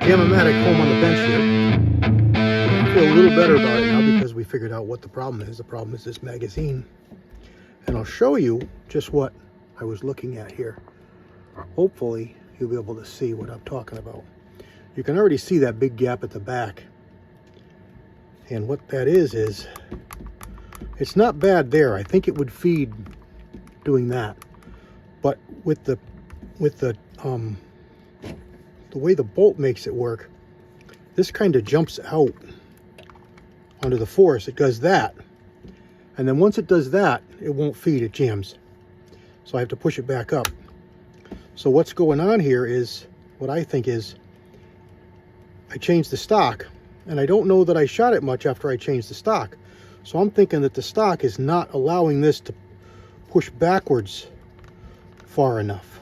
Jamb-0-Mattic home on the bench here. I feel a little better about it now because we figured out what the problem is. The problem is this magazine. And I'll show you just what I was looking at here. Hopefully you'll be able to see what I'm talking about. You can already see that big gap at the back. And what that is it's not bad there. I think it would feed doing that. But with the way the bolt makes it work, this kind of jumps out onto the force. It does that. And then once it does that, it won't feed, it jams. So I have to push it back up. So what's going on here is, what I think is, I changed the stock, and I don't know that I shot it much after I changed the stock. So I'm thinking that the stock is not allowing this to push backwards far enough.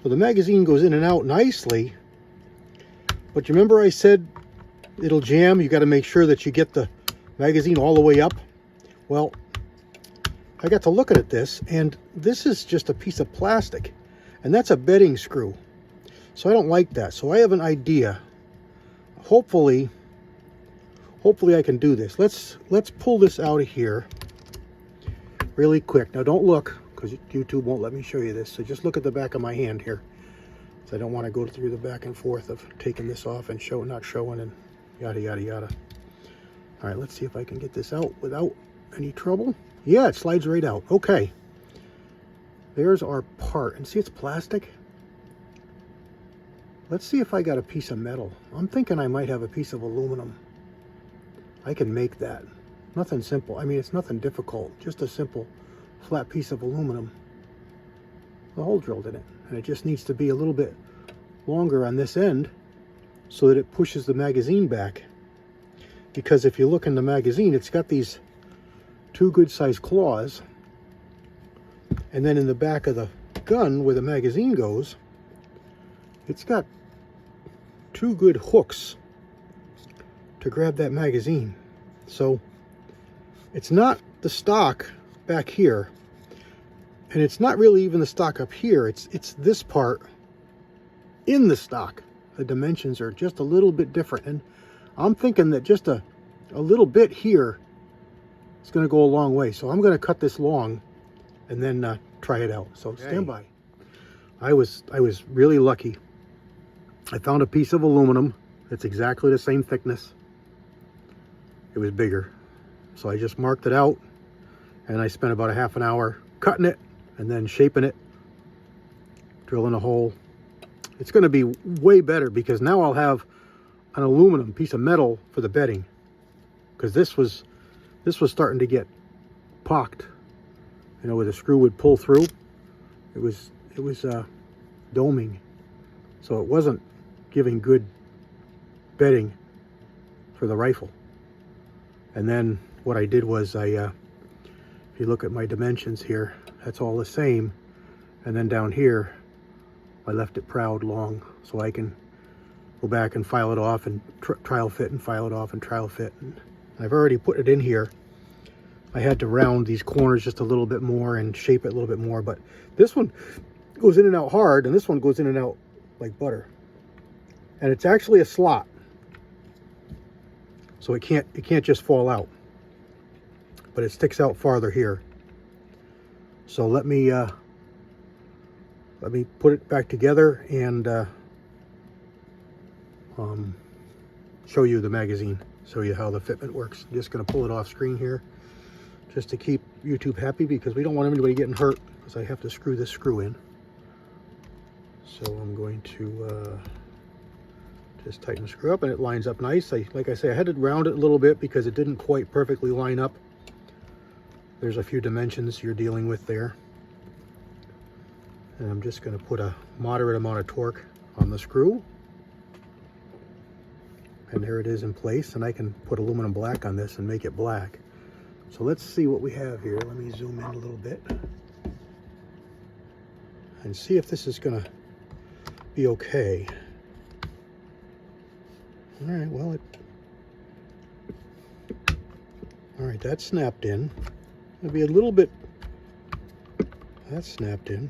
So the magazine goes in and out nicely, but you remember I said it'll jam? You got to make sure that you get the magazine all the way up. Well, I got to looking at this, and this is just a piece of plastic, and that's a bedding screw. So I don't like that. So I have an idea. Hopefully I can do this. Let's pull this out of here really quick. Now don't look, because YouTube won't let me show you this. So just look at the back of my hand here. So I don't want to go through the back and forth of taking this off and not showing and yada, yada, yada. All right, let's see if I can get this out without any trouble. Yeah, it slides right out. Okay. There's our part. And see, it's plastic. Let's see if I got a piece of metal. I'm thinking I might have a piece of aluminum. I can make that. Nothing simple. I mean, it's nothing difficult. Just a simple flat piece of aluminum. The hole drilled in it. And it just needs to be a little bit longer on this end so that it pushes the magazine back. Because if you look in the magazine, it's got these two good sized claws. And then in the back of the gun where the magazine goes, it's got two good hooks to grab that magazine. So it's not the stock back here, and it's not really even the stock up here. It's this part in the stock. The dimensions are just a little bit different, and I'm thinking that just a little bit here is going to go a long way. So I'm going to cut this long and then try it out. So stand by. I was really lucky. I found a piece of aluminum that's exactly the same thickness. It was bigger. So I just marked it out, and I spent about a half an hour cutting it and then shaping it, drilling a hole. It's going to be way better because now I'll have an aluminum piece of metal for the bedding, because this was starting to get pocked, you know, where the screw would pull through. It was doming, so it wasn't giving good bedding for the rifle. And then what I did was if you look at my dimensions here, that's all the same. And then down here, I left it proud long so I can go back and file it off and trial fit and file it off and trial fit. And I've already put it in here. I had to round these corners just a little bit more and shape it a little bit more, but this one goes in and out hard, and this one goes in and out like butter. And it's actually a slot, so it can't just fall out, but it sticks out farther here. So let me put it back together and show you the magazine, show you how the fitment works. I'm just going to pull it off screen here just to keep YouTube happy, because we don't want anybody getting hurt, because I have to screw this screw in. So I'm going to just tighten the screw up, and it lines up nice. Like I say, I had to round it a little bit because it didn't quite perfectly line up. There's a few dimensions you're dealing with there. And I'm just going to put a moderate amount of torque on the screw. And there it is in place, and I can put aluminum black on this and make it black. So let's see what we have here. Let me zoom in a little bit and see if this is going to be okay. All right, well, all right, that's snapped in. It'll be a little bit, that's snapped in.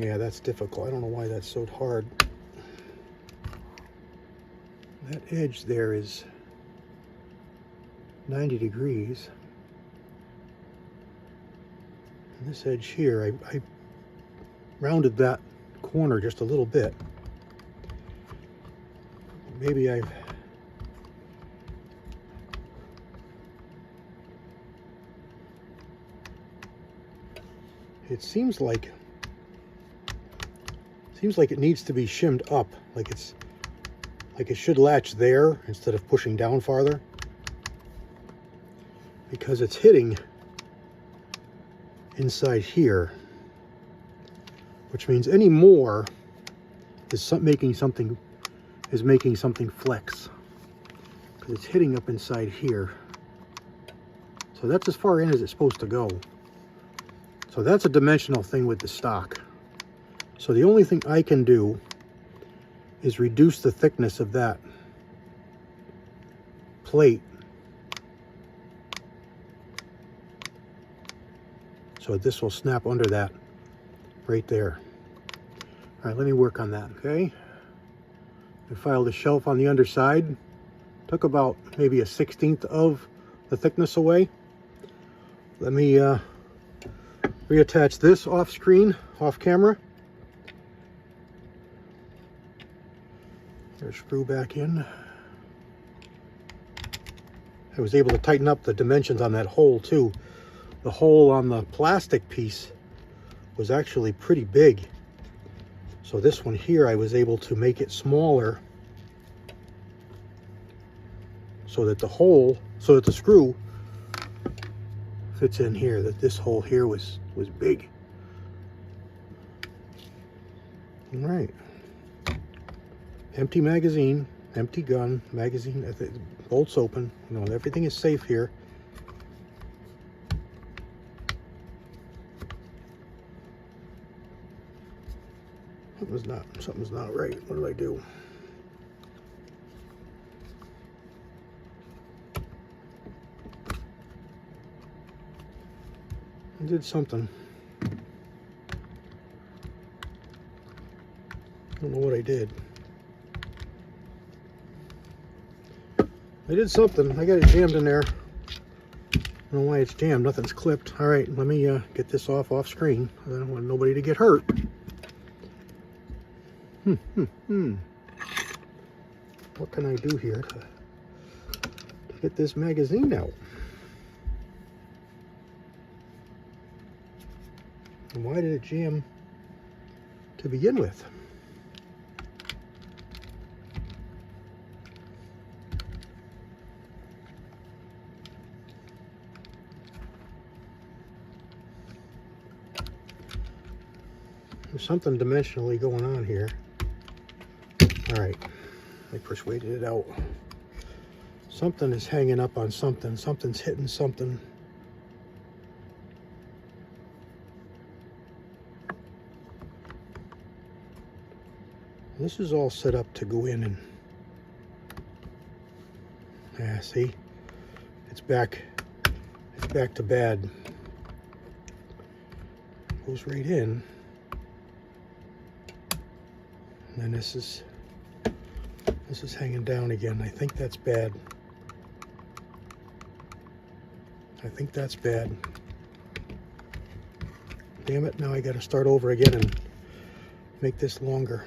Yeah, that's difficult. I don't know why that's so hard. That edge there is 90 degrees. And this edge here, I rounded that corner just a little bit. Maybe it seems like it needs to be shimmed up, like it should latch there instead of pushing down farther, because it's hitting inside here, which means any more is making something flex, because it's hitting up inside here. So that's as far in as it's supposed to go. So that's a dimensional thing with the stock. So the only thing I can do is reduce the thickness of that plate so this will snap under that right there. All right, let me work on that, okay? I filed a shelf on the underside. Took about maybe a 1/16 of the thickness away. Let me reattach this off screen, off camera. There's screw back in. I was able to tighten up the dimensions on that hole too. The hole on the plastic piece was actually pretty big. So this one here, I was able to make it smaller so that the screw fits in here, that this hole here was big. All right. Empty magazine, empty gun, magazine, bolts open. You know, everything is safe here. Something's not right. What do I do? I did something. I don't know what I did. I did something. I got it jammed in there. I don't know why it's jammed. Nothing's clipped. All right, let me get this off screen. I don't want nobody to get hurt. What can I do here to get this magazine out? And why did it jam to begin with? There's something dimensionally going on here. All right, I persuaded it out. Something is hanging up on something. Something's hitting something. This is all set up to go in and, yeah, see, it's back to bad. Goes right in, and then this is hanging down again. I think that's bad. I think that's bad. Damn it, now I gotta start over again and make this longer.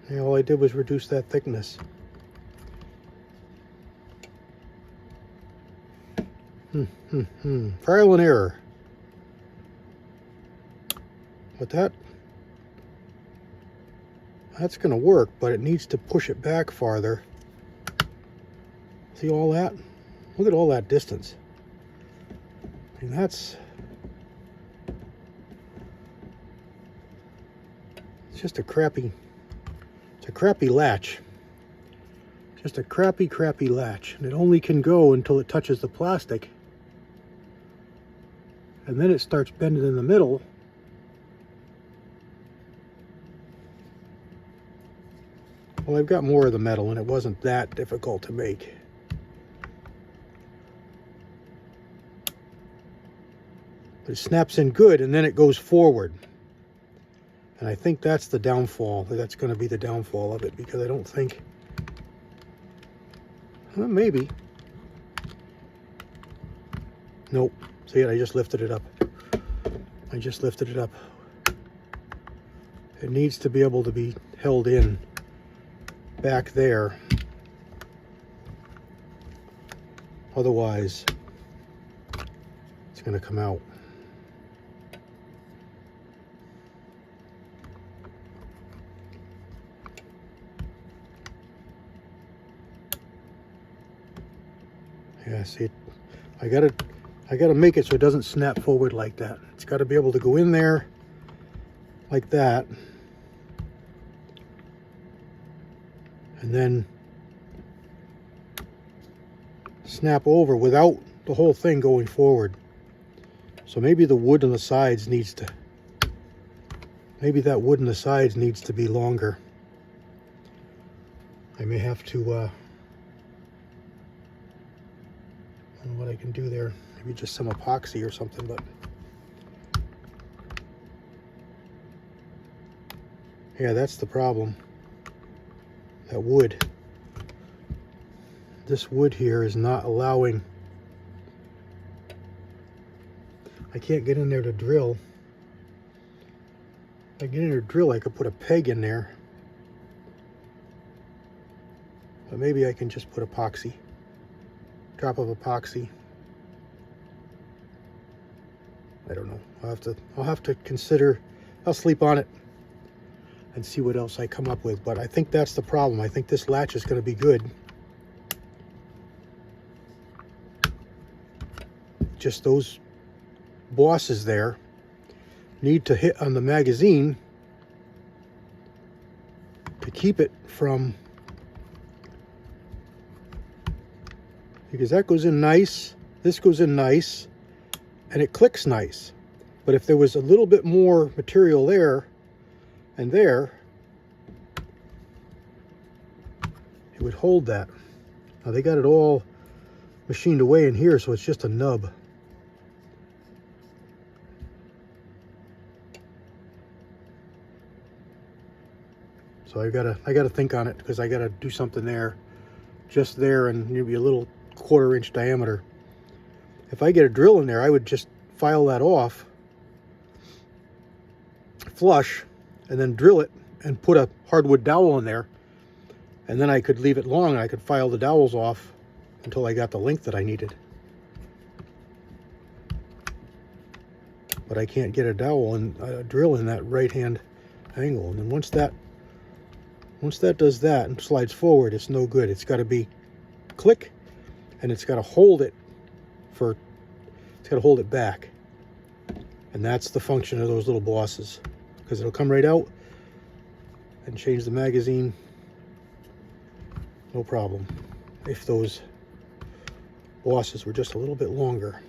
Yeah, all I did was reduce that thickness. Trial and error. But that's going to work, but it needs to push it back farther. See all that? Look at all that distance. And it's just a crappy latch. Just a crappy latch. And it only can go until it touches the plastic. And then it starts bending in the middle. Well, I've got more of the metal, and it wasn't that difficult to make. But it snaps in good, and then it goes forward. And I think that's the downfall. That's going to be the downfall of it, because I don't think... Well, maybe. Nope. See it? I just lifted it up. I just lifted it up. It needs to be able to be held in back there. Otherwise, it's going to come out. Yeah, see, I gotta make it so it doesn't snap forward like that. It's got to be able to go in there like that, and then snap over without the whole thing going forward. So maybe the wood on the sides needs to, maybe that wood on the sides needs to be longer. I may have to, I don't know what I can do there. Maybe just some epoxy or something, but yeah, that's the problem. That wood. This wood here is not allowing. I can't get in there to drill. If I get in there to drill, I could put a peg in there. But maybe I can just put epoxy. Drop of epoxy. I don't know. I'll have to consider. I'll sleep on it and see what else I come up with. But I think that's the problem. I think this latch is going to be good. Just those bosses there need to hit on the magazine to keep it from, because that goes in nice, this goes in nice, and it clicks nice. But if there was a little bit more material there and there, it would hold that. Now they got it all machined away in here, so it's just a nub. So I gotta think on it, because I gotta do something there, just there, and maybe a little 1/4 inch diameter. If I get a drill in there, I would just file that off, flush, and then drill it and put a hardwood dowel in there, and then I could leave it long and I could file the dowels off until I got the length that I needed. But I can't get a dowel and a drill in that right hand angle. And then once that does that and slides forward, it's no good. It's got to be click, and it's got to hold it it's got to hold it back. And that's the function of those little bosses, because it'll come right out and change the magazine, no problem. If those bosses were just a little bit longer,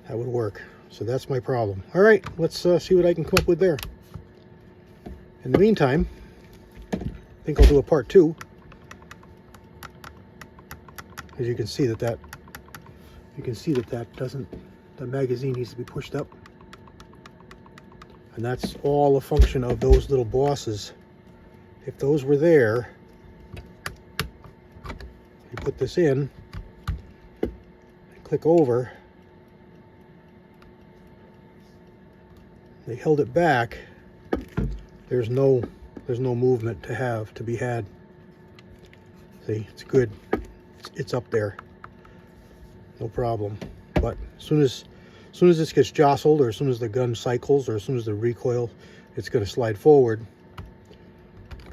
that would work. So that's my problem. All right, let's see what I can come up with there. In the meantime, I think I'll do a part 2. As you can see that the magazine needs to be pushed up. And that's all a function of those little bosses. If those were there, you put this in, and click over, they held it back. There's no movement to be had. See, it's good. It's up there, no problem. But as soon as this gets jostled, or as soon as the gun cycles, or as soon as the recoil, it's going to slide forward,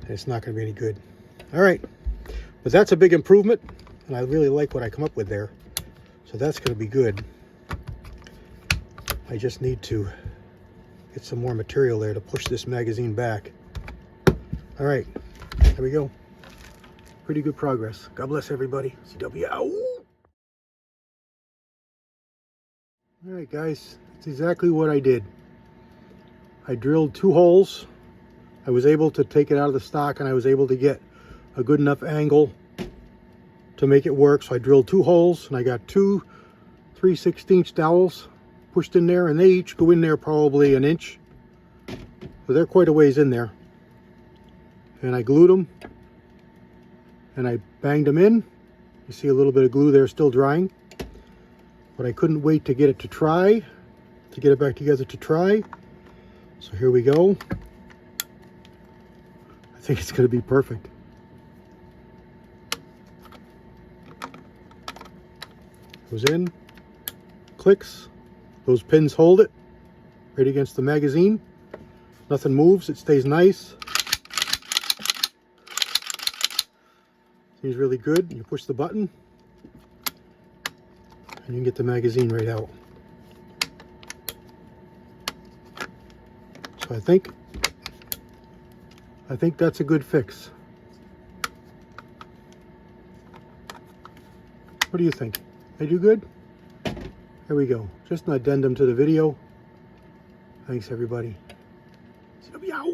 and it's not going to be any good. All right, but that's a big improvement, and I really like what I come up with there. So that's going to be good. I just need to get some more material there to push this magazine back. All right, there we go. Pretty good progress. God bless everybody. CW out. All right, guys, that's exactly what I did. I drilled 2 holes. I was able to take it out of the stock, and I was able to get a good enough angle to make it work. So I drilled 2 holes, and I got 2 3/16 dowels pushed in there, and they each go in there probably an inch. So they're quite a ways in there. And I glued them, and I banged them in. You see a little bit of glue there still drying. But I couldn't wait to get it back together to try. So here we go. I think it's going to be perfect. Goes in, clicks, those pins hold it right against the magazine. Nothing moves, it stays nice. Seems really good. You push the button and you can get the magazine right out. So I think that's a good fix. What do you think? They do good? There we go. Just an addendum to the video. Thanks everybody. Meow.